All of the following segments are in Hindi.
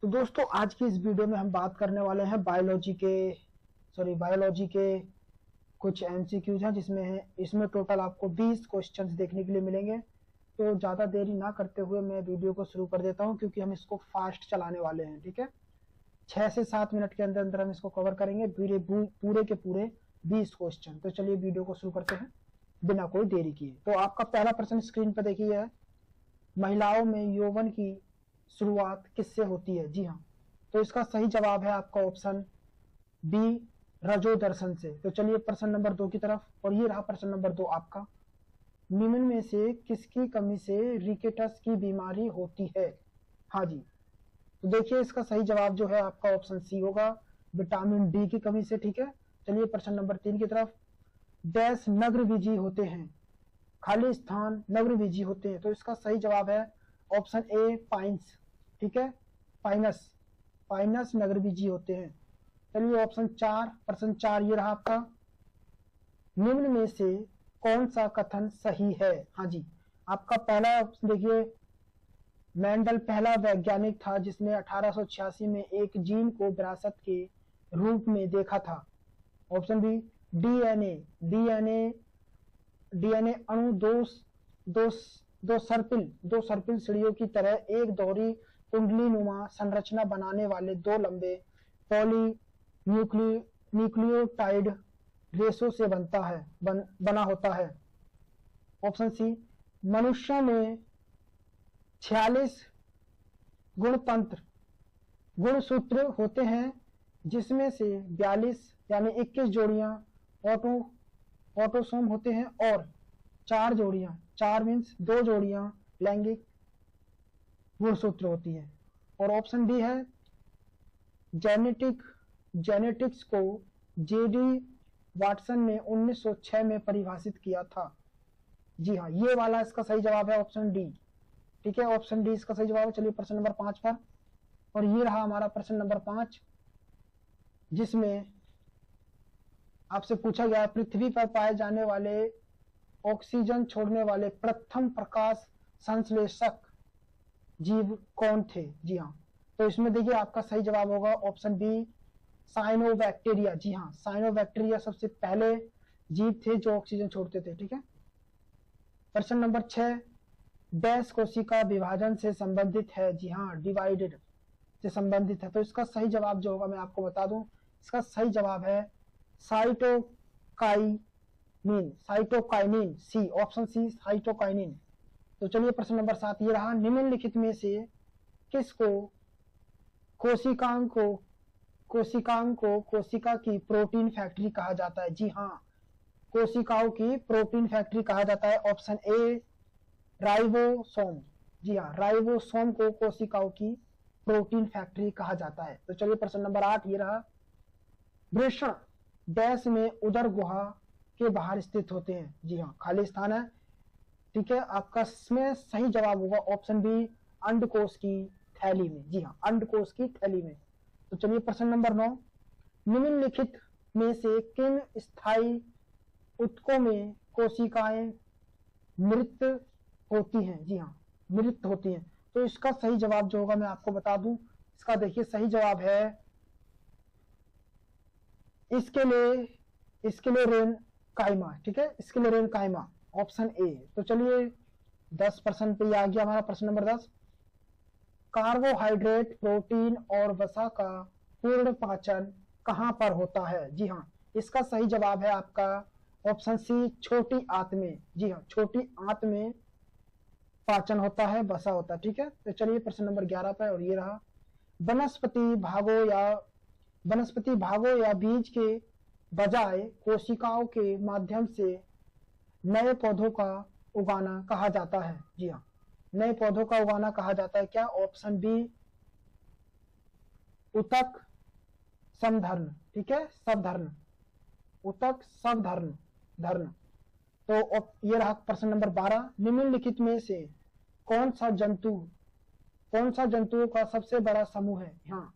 तो दोस्तों आज की इस वीडियो में हम बात करने वाले हैं बायोलॉजी के कुछ एमसीक्यूज हैं इसमें टोटल आपको 20 क्वेश्चंस देखने के लिए मिलेंगे। तो ज़्यादा देरी ना करते हुए मैं वीडियो को शुरू कर देता हूं, क्योंकि हम इसको फास्ट चलाने वाले हैं। ठीक है, 6 से 7 मिनट के अंदर अंदर हम इसको कवर करेंगे, पूरे के पूरे 20 क्वेश्चन। तो चलिए वीडियो को शुरू करते हैं बिना कोई देरी किए। तो आपका पहला प्रश्न स्क्रीन पर देखिए है, महिलाओं में यौवन की शुरुआत किससे होती है? जी हाँ, तो इसका सही जवाब है आपका ऑप्शन बी, रजो दर्शन से। तो चलिए प्रश्न नंबर 2 की तरफ, और ये रहा प्रश्न नंबर 2 आपका। निम्न में से किसकी कमी से रिकेटस की बीमारी होती है? हाँ जी, तो देखिए इसका सही जवाब जो है आपका ऑप्शन सी होगा, विटामिन डी की कमी से। ठीक है, चलिए प्रश्न नंबर 3 की तरफ। डैश नग्नबीजी होते हैं, खाली स्थान नग्नबीजी होते हैं। तो इसका सही जवाब है ऑप्शन ए, पाइन्स। ठीक है, पाइनस नग्नबीजी होते हैं। चलिए ऑप्शन 4, प्रश्न 4 ये रहा आपका। निम्न में से कौन सा कथन सही है? हाँ जी, आपका पहला ऑप्शन देखिए, मेंडल पहला वैज्ञानिक था जिसने 1886 में एक जीन को विरासत के रूप में देखा था। ऑप्शन बी, डीएनए अणु दो सर्पिल सीढ़ियों की तरह एक दोहरी कुंडली नुमा संरचना बनाने वाले दो लंबे न्यूक्लियोटाइड रेशों से बना होता है। ऑप्शन सी, मनुष्यों में 46 गुणसूत्र होते हैं, जिसमें से 42 यानी 21 जोड़ियां ऑटोसोम होते हैं और 4 जोड़ियां लैंगिक गुणसूत्र होती है। और ऑप्शन डी है, जेनेटिक्स को जेडी वाटसन ने 1906 में परिभाषित किया था। जी हाँ, ये वाला इसका सही जवाब है ऑप्शन डी। ठीक है, ऑप्शन डी इसका सही जवाब है। चलिए प्रश्न नंबर 5 पर, और ये रहा हमारा प्रश्न नंबर 5, जिसमें आपसे पूछा गया पृथ्वी पर पाए जाने वाले ऑक्सीजन छोड़ने वाले प्रथम प्रकाश संश्लेषक जीव कौन थे? जी हाँ, तो इसमें देखिए आपका सही जवाब होगा ऑप्शन बी, साइनोबैक्टीरिया। जी हाँ, साइनोबैक्टीरिया सबसे पहले जीव थे जो ऑक्सीजन छोड़ते थे। ठीक है, प्रश्न नंबर 6, डैश कोशिका विभाजन से संबंधित है? जी हाँ, डिवाइडेड से संबंधित है। तो इसका सही जवाब जो होगा मैं आपको बता दूं, इसका सही जवाब है साइटोकाइनिन, सी, ऑप्शन सी, साइटोकाइनिन। तो चलिए प्रश्न नंबर 7 ये रहा, निम्नलिखित में से किसको कोशिका की प्रोटीन फैक्ट्री कहा जाता है? जी हाँ, कोशिकाओं की प्रोटीन फैक्ट्री कहा जाता है। Option A, ribosome. जी हाँ, राइबोसोम को कोशिकाओं की प्रोटीन फैक्ट्री कहा जाता है। तो चलिए प्रश्न नंबर 8 ये रहा, वृषण डैश में उदर गुहा के बाहर स्थित होते हैं? जी हाँ, खाली स्थान है। ठीक है, आपका इसमें सही जवाब होगा ऑप्शन बी, अंडकोश की थैली में। जी हाँ, अंडकोश की थैली में। तो चलिए प्रश्न नंबर 9, निम्नलिखित में से किन स्थायी ऊतकों में कोशिकाएं मृत होती हैं? जी हाँ, मृत होती हैं। तो इसका सही जवाब जो होगा मैं आपको बता दूं, इसका देखिए सही जवाब है इसके लिए रेन काइमा। ठीक है, इसके लिए रेन काइमा, ऑप्शन ए। तो चलिए 10% पे आ गया हमारा प्रश्न नंबर 10, कार्बोहाइड्रेट, प्रोटीन और वसा का पूर्ण पाचन कहां पर होता है? जी हाँ, इसका सही जवाब है आपका ऑप्शन सी, छोटी आंत में। जी हाँ, छोटी आंत में पाचन होता है, वसा होता है। ठीक है, तो चलिए प्रश्न नंबर 11 पर, और ये रहा, वनस्पति भागों या बीज के बजाय कोशिकाओं के माध्यम से नए पौधों का उगाना कहा जाता है? जी हाँ, नए पौधों का उगाना कहा जाता है क्या? ऑप्शन बी, उतक समधर्न। ठीक है, सबधर्न, उतक सबधर्न। तो ये रहा प्रश्न नंबर 12, निम्नलिखित में से कौन सा जंतुओं का सबसे बड़ा समूह है? हाँ,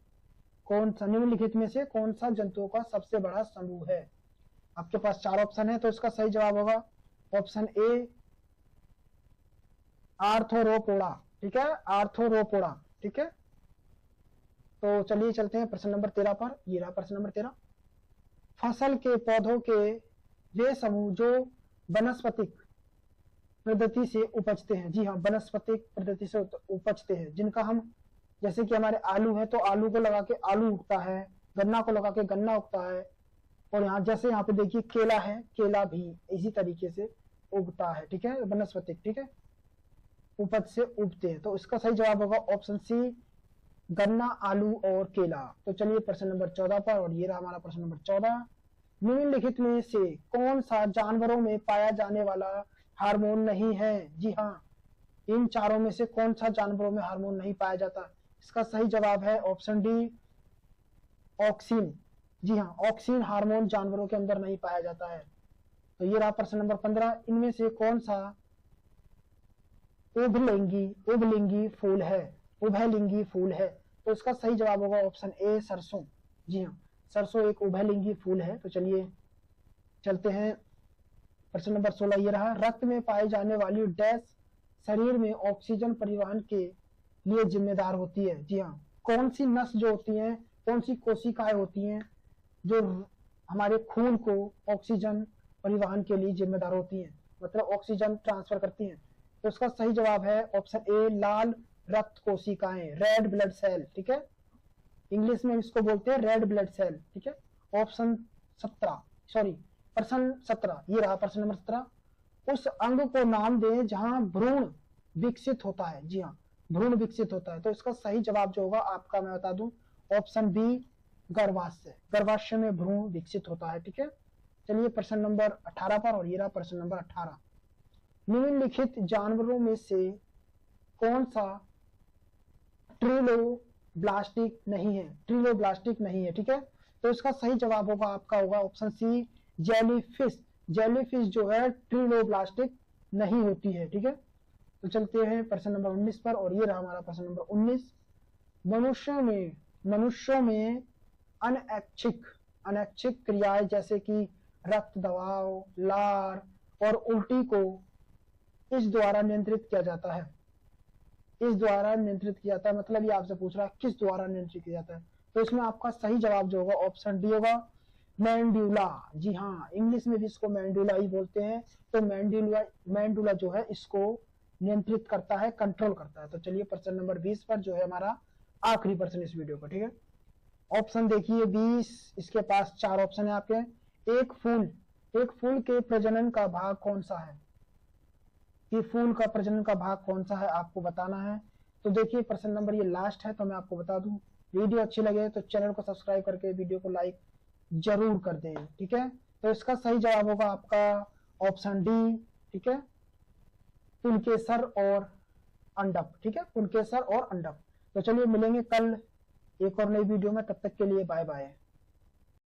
निम्नलिखित में से कौन सा जंतुओं का सबसे बड़ा समूह है? आपके पास 4 ऑप्शन है, तो इसका सही जवाब होगा ऑप्शन ए, आर्थ्रोपोडा। ठीक है, आर्थ्रोपोडा। ठीक है, तो चलिए चलते हैं प्रश्न नंबर 13 पर। ये रहा प्रश्न नंबर 13। फसल के पौधों के वे समूह जो वनस्पतिक पद्धति से उपजते हैं, जी हाँ, वनस्पतिक पद्धति से उपजते हैं, जिनका हम, जैसे कि हमारे आलू है तो आलू को लगा के आलू उगता है, गन्ना को लगा के गन्ना उगता है, और यहाँ जैसे यहाँ पे देखिए केला है, केला भी इसी तरीके से उगता है, ठीक है, वनस्पतिक, ठीक है, उपज से उगते हैं। तो इसका सही जवाब होगा ऑप्शन सी, गन्ना, आलू और केला। तो चलिए प्रश्न नंबर 14 पर, और ये रहा हमारा प्रश्न नंबर 14। निम्नलिखित में से कौन सा जानवरों में पाया जाने वाला हार्मोन नहीं है? जी हाँ, इन चारों में से कौन सा जानवरों में हार्मोन नहीं पाया जाता? इसका सही जवाब है ऑप्शन डी, ऑक्सिन। जी हाँ, ऑक्सिन हार्मोन जानवरों के अंदर नहीं पाया जाता है। तो ये रहा प्रश्न नंबर 15। इनमें से कौन सा उभयलिंगी फूल है? उभयलिंगी फूल है। तो इसका सही जवाब होगा ऑप्शन ए, सरसों। जी हाँ, सरसों एक उभयलिंगी फूल है। तो चलिए चलते हैं प्रश्न नंबर 16। ये रहा, रक्त में पाई जाने वाली डैश शरीर में ऑक्सीजन परिवहन के लिए जिम्मेदार होती है? जी हाँ, कौन सी नस जो होती है, कौन सी कोशिकाएं होती हैं जो हमारे खून को ऑक्सीजन परिवहन के लिए जिम्मेदार होती हैं, मतलब ऑक्सीजन ट्रांसफर करती हैं? तो इसका सही जवाब है ऑप्शन ए, लाल रक्त कोशिकाएं, रेड ब्लड सेल, ठीक है, इंग्लिश में इसको बोलते हैं रेड ब्लड सेल, ठीक है। ऑप्शन 17, सॉरी प्रश्न 17, ये रहा प्रश्न नंबर 17। उस अंग को नाम दें जहां भ्रूण विकसित होता है? जी हाँ, भ्रूण विकसित होता है। तो इसका सही जवाब जो होगा आपका मैं बता दूं, ऑप्शन बी, गर्भाशय। गर्भाशय में भ्रूण विकसित होता है, ठीक है। चलिए प्रश्न नंबर 18 पर, और ये रहा प्रश्न नंबर 18। निम्नलिखित जानवरों में से कौन सा ट्रिलोब्लास्टिक नहीं है? ट्रिलोब्लास्टिक नहीं है, ठीक है। तो इसका सही जवाब होगा आपका होगा ऑप्शन सी, जेलीफिश। जेलीफिश जो है ट्रिलोब्लास्टिक नहीं होती है, ठीक है। तो चलते हैं प्रश्न नंबर 19 पर, और ये रहा हमारा प्रश्न नंबर 19। मनुष्यों में अनैच्छिक क्रियाएं जैसे कि रक्त दबाव, लार और उल्टी को इस द्वारा नियंत्रित किया जाता है। इस द्वारा नियंत्रित किया जाता है, मतलब ये आपसे पूछ रहा है किस द्वारा नियंत्रित किया जाता है? तो इसमें आपका सही जवाब जो होगा ऑप्शन डी होगा, मैंड्यूला। जी हाँ, इंग्लिश में भी इसको मैंड्यूला ही बोलते हैं। तो मैंड्यूला जो है इसको नियंत्रित करता है, कंट्रोल करता है। तो चलिए प्रश्न नंबर 20 पर, जो है हमारा आखिरी प्रश्न इस वीडियो का, ठीक है। ऑप्शन देखिए 20, इसके पास 4 ऑप्शन है आपके। एक फूल के प्रजनन का भाग कौन सा है? ये फूल का प्रजनन का भाग कौन सा है आपको बताना है। तो देखिए प्रश्न नंबर ये लास्ट है, तो मैं आपको बता दूं, वीडियो अच्छी लगे तो चैनल को सब्सक्राइब करके वीडियो को लाइक जरूर कर दें, ठीक है। तो इसका सही जवाब होगा आपका ऑप्शन डी, ठीक है, पुलकेसर और अंडप, ठीक है, पुलकेसर और अंडप। तो चलिए मिलेंगे कल एक और नई वीडियो में, तब तक के लिए बाय बाय।